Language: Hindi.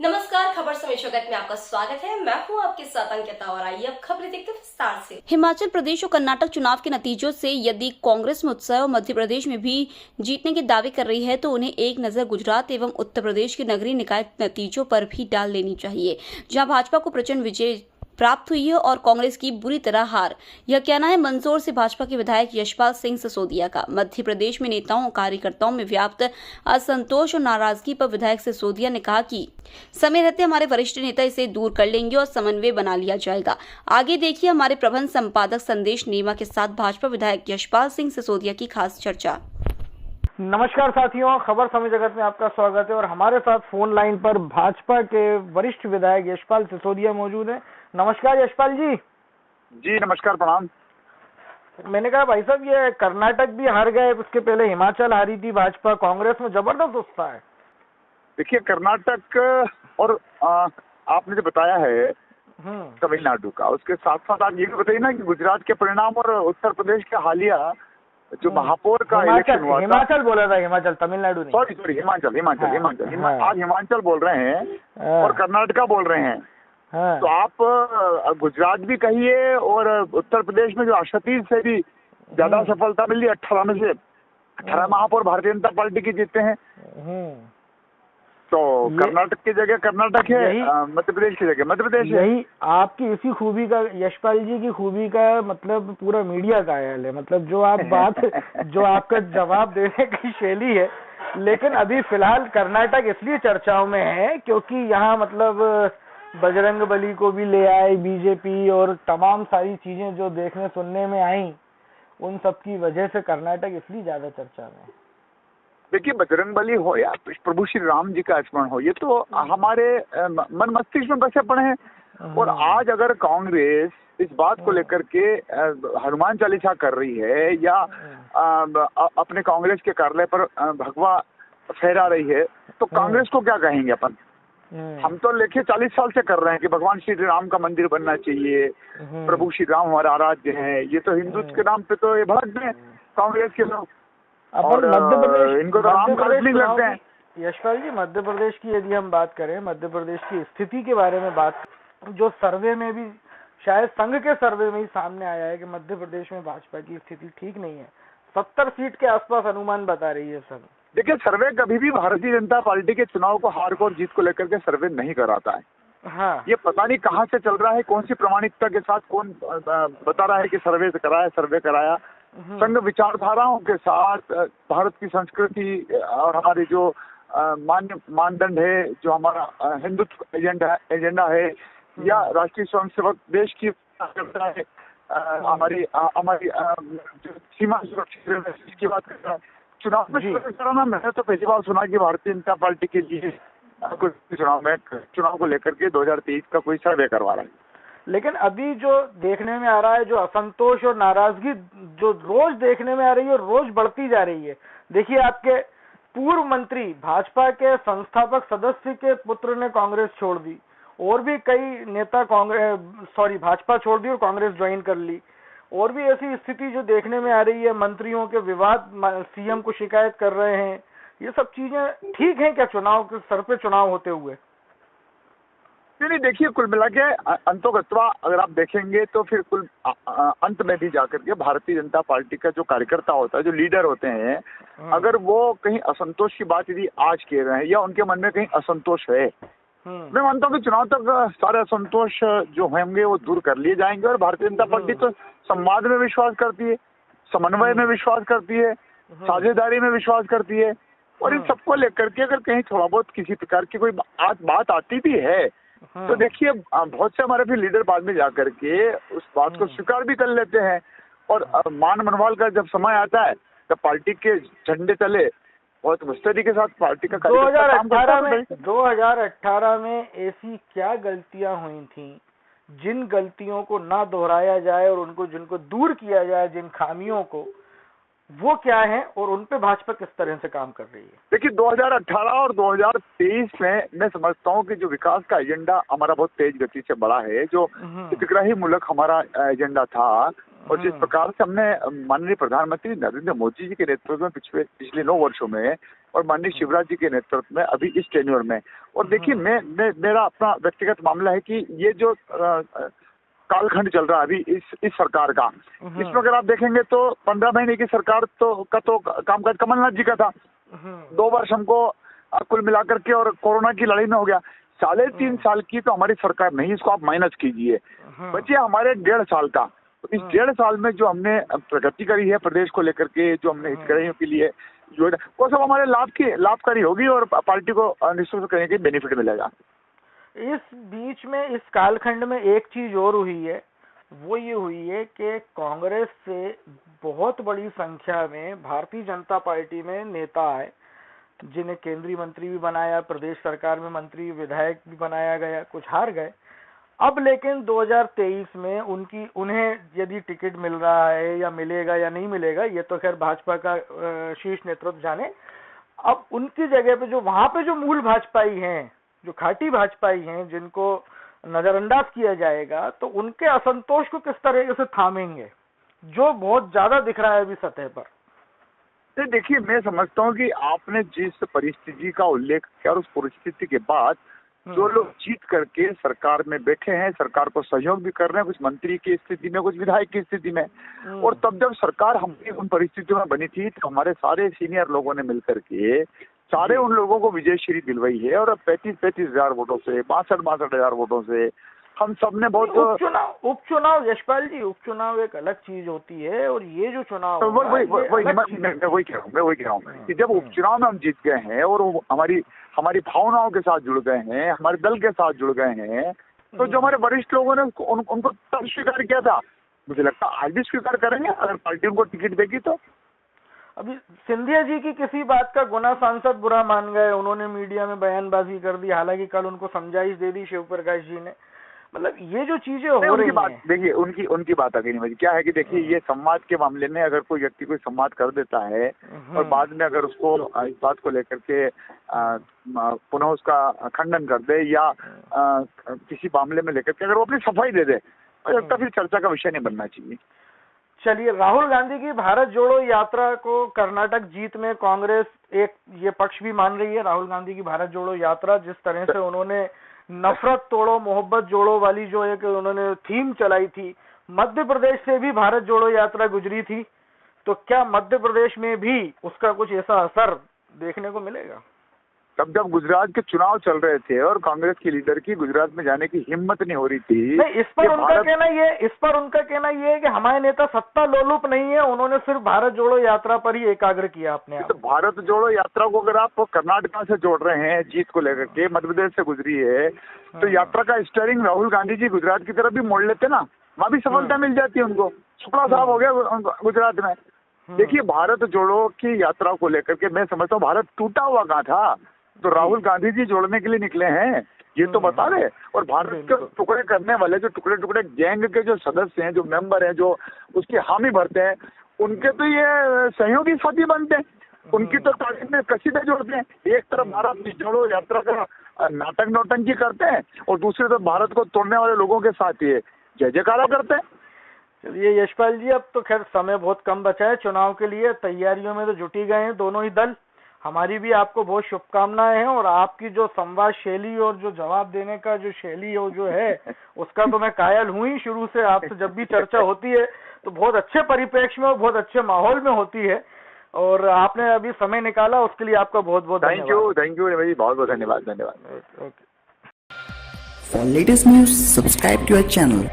नमस्कार, खबर समय जगत में आपका स्वागत है। मैं हूं आपके साथ अंकिता और आइए अब खबरें देखते हैं विस्तार से। हिमाचल प्रदेश और कर्नाटक चुनाव के नतीजों से यदि कांग्रेस में उत्साह और मध्य प्रदेश में भी जीतने के दावे कर रही है तो उन्हें एक नजर गुजरात एवं उत्तर प्रदेश के नगरीय निकाय नतीजों पर भी डाल लेनी चाहिए, जहां भाजपा को प्रचंड विजय प्राप्त हुई है और कांग्रेस की बुरी तरह हार। यह कहना है मंदसौर से भाजपा के विधायक यशपाल सिंह सिसोदिया का। मध्य प्रदेश में नेताओं और कार्यकर्ताओं में व्याप्त असंतोष और नाराजगी पर विधायक सिसोदिया ने कहा कि समय रहते हमारे वरिष्ठ नेता इसे दूर कर लेंगे और समन्वय बना लिया जाएगा। आगे देखिए हमारे प्रबंध संपादक संदेश नेमा के साथ भाजपा विधायक यशपाल सिंह सिसोदिया की खास चर्चा। नमस्कार साथियों, खबर समय जगत में आपका स्वागत है और हमारे साथ फोन लाइन पर भाजपा के वरिष्ठ विधायक यशपाल सिसोदिया मौजूद हैं। नमस्कार यशपाल जी। जी नमस्कार, प्रणाम। मैंने कहा भाई साहब, ये कर्नाटक भी हार गए, उसके पहले हिमाचल हारी थी भाजपा, कांग्रेस में जबरदस्त उत्साह है। देखिए, कर्नाटक और आपने जो बताया है तमिलनाडु का, उसके साथ साथ आप ये भी बताइए ना कि गुजरात के परिणाम और उत्तर प्रदेश के हालिया जो महापौर का इलेक्शन हुआ था। हिमाचल बोला था, हिमाचल, तमिलनाडु नहीं। सॉरी, हिमाचल। आज हिमाचल बोल रहे हैं और कर्नाटका बोल रहे हैं। तो आप गुजरात भी कहिए और उत्तर प्रदेश में जो 38 से भी ज्यादा सफलता मिली, 18 में से 18 महापौर भारतीय जनता पार्टी के जीते हैं। तो कर्नाटक की जगह कर्नाटक है, मध्य प्रदेश की जगह मध्य प्रदेश है। यही आपकी इसी खूबी का, यशपाल जी की खूबी का मतलब पूरा मीडिया कायल है। मतलब जो आप बात जो आपका जवाब देने की शैली है। लेकिन अभी फिलहाल कर्नाटक इसलिए चर्चाओं में है क्योंकि यहाँ मतलब बजरंगबली को भी ले आए बीजेपी और तमाम सारी चीजें जो देखने सुनने में आई, उन सब की वजह से कर्नाटक इसलिए ज्यादा चर्चा में है। देखिए, बजरंगबली हो या प्रभु श्री राम जी का स्मरण हो, ये तो हमारे मन मस्तिष्क में बसे पड़े हैं। और आज अगर कांग्रेस इस बात को लेकर के हनुमान चालीसा कर रही है या अपने कांग्रेस के कार्यालय पर भगवा फहरा रही है, तो कांग्रेस को क्या कहेंगे अपन? हम तो लेके 40 साल से कर रहे हैं कि भगवान श्री राम का मंदिर बनना चाहिए, प्रभु श्री राम हमारा आराध्य है। ये तो हिंदुत्व के नाम पे तो ये भड़क गए कांग्रेस के लोग। और मध्य प्रदेश, इनको तो राम काल्पनिक लगते हैं। यशपाल जी, मध्य प्रदेश की यदि हम बात करें, मध्य प्रदेश की स्थिति के बारे में बात, जो सर्वे में भी शायद संघ के सर्वे में ही सामने आया है कि मध्य प्रदेश में भाजपा की स्थिति ठीक नहीं है। 70 सीट के आसपास अनुमान बता रही है सब। देखिए, सर्वे कभी भी भारतीय जनता पार्टी के चुनाव को, हार को और जीत को लेकर के सर्वे नहीं कराता है। हाँ, ये पता नहीं कहाँ से चल रहा है, कौन सी प्रामाणिकता के साथ कौन बता रहा है कि सर्वे कराया। संघ विचारधाराओं के साथ भारत की संस्कृति और हमारे जो मानदंड है, जो हमारा हिंदुत्व एजेंडा है या राष्ट्रीय स्वयंसेवक देश की है, हमारी सीमा सुरक्षित की बात कर रहा है। चुनाव में कराना, मैंने तो पहली बार सुना कि भारतीय जनता पार्टी के लिए चुनाव को लेकर के 2023 का कोई सर्वे करवा रहा है। लेकिन अभी जो देखने में आ रहा है, जो असंतोष और नाराजगी जो रोज देखने में आ रही है, रोज बढ़ती जा रही है। देखिए, आपके पूर्व मंत्री, भाजपा के संस्थापक सदस्य के पुत्र ने कांग्रेस छोड़ दी और भी कई नेता भाजपा छोड़ दी और कांग्रेस ज्वाइन कर ली। और भी ऐसी स्थिति जो देखने में आ रही है, मंत्रियों के विवाद, सीएम को शिकायत कर रहे हैं। ये सब चीजें ठीक है क्या चुनाव के सर पे चुनाव होते हुए? नहीं, देखिए, कुल मिला के अंतोगत्वा अगर आप देखेंगे तो फिर कुल अंत में भी जाकर के भारतीय जनता पार्टी का जो कार्यकर्ता होता है, जो लीडर होते हैं, अगर वो कहीं असंतोष की बात यदि आज कह रहे हैं या उनके मन में कहीं असंतोष है, मैं मानता हूँ कि चुनाव तक सारे असंतोष जो होंगे वो दूर कर लिए जाएंगे। और भारतीय जनता पार्टी तो संवाद में विश्वास करती है, समन्वय में विश्वास करती है, साझेदारी में विश्वास करती है। और इन सबको लेकर के अगर कहीं थोड़ा बहुत किसी प्रकार की कोई बात आती भी है, तो देखिए, बहुत से हमारे भी लीडर बाद में जाकर के उस बात को स्वीकार भी कर लेते हैं। और मान मनवाल का जब समय आता है, तब पार्टी के झंडे तले बहुत मुस्तैदी के साथ पार्टी का 2018 में ऐसी क्या गलतियां हुई थी जिन गलतियों को ना दोहराया जाए और जिनको दूर किया जाए, जिन खामियों को, वो क्या है और उन पे भाजपा किस तरह से काम कर रही है? देखिए, 2018 और 2023 में मैं समझता हूँ कि जो विकास का एजेंडा हमारा बहुत तेज गति से बढ़ा है, जो हितग्राही मुल्क हमारा एजेंडा था, और जिस प्रकार से हमने माननीय प्रधानमंत्री नरेंद्र मोदी जी के नेतृत्व में पिछले 9 वर्षों में और माननीय शिवराज जी के नेतृत्व में अभी इस टेन्योर में। और देखिए मेरा अपना व्यक्तिगत मामला है कि ये जो कालखंड चल रहा है अभी इस सरकार का, इसमें अगर आप देखेंगे तो 15 महीने की सरकार का कामकाज कमलनाथ जी का था। 2 वर्ष हमको कुल मिलाकर के और कोरोना की लड़ाई में हो गया। 3.5 साल की तो हमारी सरकार नहीं, इसको आप माइनस कीजिए, बचिए हमारे 1.5 साल का। तो इस 1.5 साल में जो हमने प्रगति करी है प्रदेश को लेकर के, जो हमने हितग्राहियों के लिए जो वो सब हमारे लाभकारी होगी और पार्टी को निश्चित करने के बेनिफिट मिलेगा। इस बीच में इस कालखंड में एक चीज और हुई है, वो ये हुई है कि कांग्रेस से बहुत बड़ी संख्या में भारतीय जनता पार्टी में नेता आए, जिन्हें केंद्रीय मंत्री भी बनाया, प्रदेश सरकार में मंत्री विधायक भी बनाया गया, कुछ हार गए। अब लेकिन 2023 में उन्हें यदि टिकट मिल रहा है या मिलेगा या नहीं मिलेगा, ये तो खैर भाजपा का शीर्ष नेतृत्व जाने। अब उनकी जगह पे जो वहां पे जो मूल भाजपाई हैं, जो खाटी भाजपाई हैं, जिनको नजरअंदाज किया जाएगा, तो उनके असंतोष को किस तरह से थामेंगे, जो बहुत ज्यादा दिख रहा है अभी सतह पर। तो देखिए मैं समझता हूँ कि आपने जिस परिस्थिति का उल्लेख किया और उस परिस्थिति के बाद जो लोग जीत करके सरकार में बैठे हैं, सरकार को सहयोग भी कर रहे हैं, कुछ मंत्री की स्थिति में, कुछ विधायक की स्थिति में, और तब जब सरकार हमारी उन परिस्थितियों में बनी थी तो हमारे सारे सीनियर लोगों ने मिलकर के सारे उन लोगों को विजयश्री दिलवाई है। और 35-35 हजार वोटों से, 62-62 हजार वोटों से हम सब ने बहुत उपचुनाव यशपाल जी, उपचुनाव एक अलग चीज होती है, और ये जो चुनाव मैं वही कह रहा हूँ कि जब उपचुनाव में हम जीत गए हैं और हमारी भावनाओं के साथ जुड़ गए हैं, हमारे दल के साथ जुड़ गए हैं, तो जो हमारे वरिष्ठ लोगों ने उनको तब स्वीकार किया था, मुझे लगता है आज भी स्वीकार करेंगे अगर पार्टी उनको टिकट देगी तो। अभी सिंधिया जी की किसी बात का गुना सांसद बुरा मान गए, उन्होंने मीडिया में बयानबाजी कर दी, हालांकि कल उनको समझाइश दे दी शिव प्रकाश जी ने। मतलब ये जो चीजें हो रही हैं, देखिए उनकी बात आगे नहीं मुझे क्या है कि देखिए ये संवाद के मामले में अगर कोई व्यक्ति कोई संवाद कर देता है और बाद में अगर उसको इस बात को लेकर के पुनः उसका खंडन कर दे या किसी मामले में लेकर के अगर वो अपनी सफाई दे दे, तो फिर चर्चा का विषय नहीं बनना चाहिए। चलिए, राहुल गांधी की भारत जोड़ो यात्रा को कर्नाटक जीत में कांग्रेस एक ये पक्ष भी मान रही है। राहुल गांधी की भारत जोड़ो यात्रा, जिस तरह से उन्होंने नफरत तोड़ो मोहब्बत जोड़ो वाली जो एक उन्होंने थीम चलाई थी, मध्य प्रदेश से भी भारत जोड़ो यात्रा गुजरी थी, तो क्या मध्य प्रदेश में भी उसका कुछ ऐसा असर देखने को मिलेगा? तब जब गुजरात के चुनाव चल रहे थे और कांग्रेस की लीडर की गुजरात में जाने की हिम्मत नहीं हो रही थी, नहीं, इस पर उनका कहना ये है कि हमारे नेता सत्ता लोलुप नहीं है, उन्होंने सिर्फ भारत जोड़ो यात्रा पर ही एकाग्र किया अपने आप। तो भारत जोड़ो यात्रा को अगर आप कर्नाटका से जोड़ रहे हैं जीत को लेकर के, मध्य प्रदेश से गुजरी है, तो यात्रा का स्टीयरिंग राहुल गांधी जी गुजरात की तरफ भी मोड़ लेते ना, वहां भी सफलता मिल जाती है उनको। शुक्ला साहब हो गया गुजरात में। देखिए भारत जोड़ो की यात्रा को लेकर के मैं समझता हूँ भारत टूटा हुआ कहाँ था, तो राहुल गांधी जी जोड़ने के लिए निकले हैं, ये तो बता रहे। और भारत के टुकड़े करने वाले जो टुकड़े गैंग के जो सदस्य हैं, जो मेंबर हैं, जो उसकी हामी भरते हैं, उनके तो ये सहयोगी साथी बनते हैं, उनकी तो तारीफ में कसीदे जोड़ते हैं। एक तरफ भारत जोड़ो यात्रा का नाटक नौटंकी करते हैं और दूसरी तरफ भारत को तोड़ने वाले लोगों के साथ ये जय जयकारा करते हैं। चलिए यशपाल जी, अब तो खैर समय बहुत कम बचा है चुनाव के लिए, तैयारियों में तो जुटी गए हैं दोनों ही दल। हमारी भी आपको बहुत शुभकामनाएं हैं, और आपकी जो संवाद शैली और जो जवाब देने का जो शैली और जो है उसका तो मैं कायल हूँ ही शुरू से। आपसे जब भी चर्चा होती है तो बहुत अच्छे परिप्रेक्ष्य में और बहुत अच्छे माहौल में होती है, और आपने अभी समय निकाला उसके लिए आपका बहुत बहुत धन्यवाद। थैंक यू भाई, बहुत बहुत धन्यवाद। Okay. For latest news, subscribe to our channel.